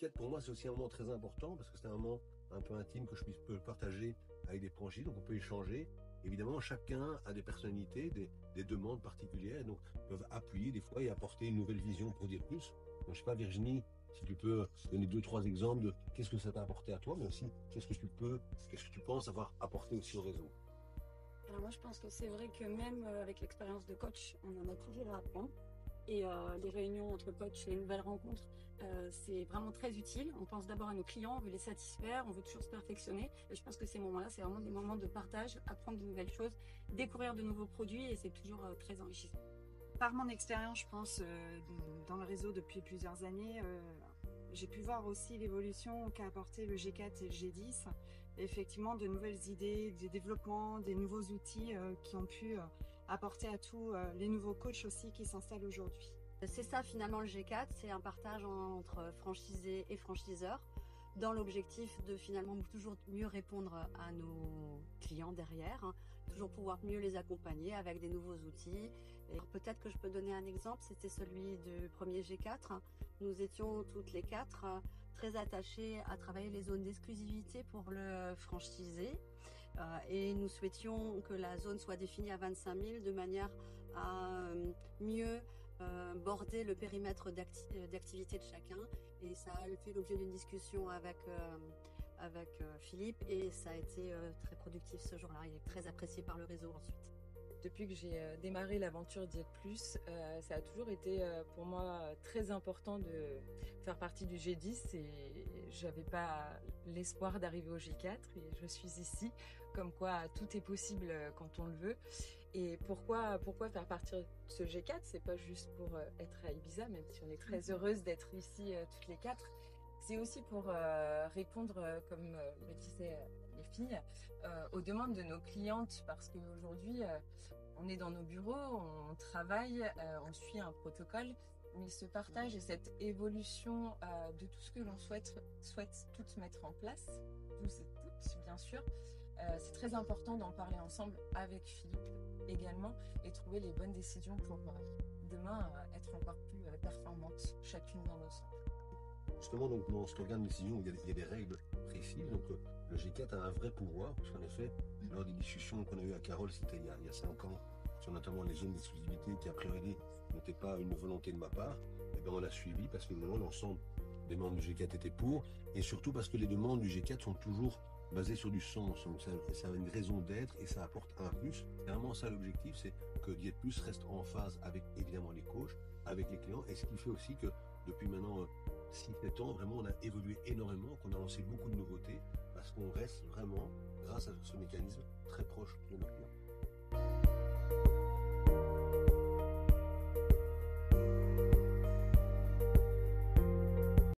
G4 pour moi c'est aussi un moment très important parce que c'est un moment un peu intime que je peux partager avec des franchises, donc on peut échanger. Évidemment, chacun a des personnalités, des demandes particulières, donc peuvent appuyer des fois et apporter une nouvelle vision pour dire plus. Donc, je sais pas, Virginie, si tu peux donner 2, 3 exemples de qu'est-ce que ça t'a apporté à toi, mais aussi qu'est-ce que tu penses avoir apporté aussi au réseau. Alors moi, je pense que c'est vrai que même avec l'expérience de coach, on en a toujours à apprendre. Et les réunions entre coachs et les nouvelles rencontres, c'est vraiment très utile. On pense d'abord à nos clients, on veut les satisfaire, on veut toujours se perfectionner. Et je pense que ces moments-là, c'est vraiment des moments de partage, apprendre de nouvelles choses, découvrir de nouveaux produits et c'est toujours très enrichissant. Par mon expérience, je pense, dans le réseau depuis plusieurs années, j'ai pu voir aussi l'évolution qu'a apporté le G4 et le G10. Et effectivement, de nouvelles idées, des développements, des nouveaux outils qui ont pu apporter à tous les nouveaux coachs aussi qui s'installent aujourd'hui. C'est ça finalement le G4, c'est un partage entre franchisés et franchiseurs dans l'objectif de finalement toujours mieux répondre à nos clients derrière, hein, toujours pouvoir mieux les accompagner avec des nouveaux outils. Et peut-être que je peux donner un exemple, c'était celui du premier G4. Nous étions toutes les quatre très attachées à travailler les zones d'exclusivité pour le franchisé et nous souhaitions que la zone soit définie à 25 000 de manière à mieux border le périmètre d'activité de chacun et ça a fait l'objet d'une discussion avec Philippe et ça a été très productif ce jour-là. Il est très apprécié par le réseau ensuite. Depuis que j'ai démarré l'aventure Diète Plus, ça a toujours été pour moi très important de faire partie du G10 et j'avais pas l'espoir d'arriver au G4 et je suis ici, comme quoi tout est possible quand on le veut. Et pourquoi faire partie de ce G4? C'est pas juste pour être à Ibiza, même si on est très heureuse d'être ici toutes les quatre. C'est aussi pour répondre, comme le disaient les filles, aux demandes de nos clientes parce qu'aujourd'hui, on est dans nos bureaux, on travaille, on suit un protocole, mais ce partage et cette évolution de tout ce que l'on souhaite toutes mettre en place, tous et toutes bien sûr, c'est très important d'en parler ensemble avec Philippe également et trouver les bonnes décisions pour demain être encore plus performantes chacune dans nos centres. Justement, donc, dans cet organe de décision, il y a des règles précises. Donc, le G4 a un vrai pouvoir, parce qu'en effet, lors des discussions qu'on a eues à Carole, c'était il y a 5 ans, sur notamment les zones d'exclusivité qui, a priori, n'étaient pas une volonté de ma part, et bien on l'a suivi parce que l'ensemble des membres du G4 étaient pour, et surtout parce que les demandes du G4 sont toujours basées sur du sens. Donc, ça a une raison d'être et ça apporte un plus. C'est vraiment ça l'objectif, c'est que Diète Plus reste en phase avec, évidemment, les coachs, avec les clients, et ce qui fait aussi que, depuis maintenant 6-7 ans, vraiment, on a évolué énormément, qu'on a lancé beaucoup de nouveautés, parce qu'on reste vraiment, grâce à ce mécanisme, très proche de nos clients.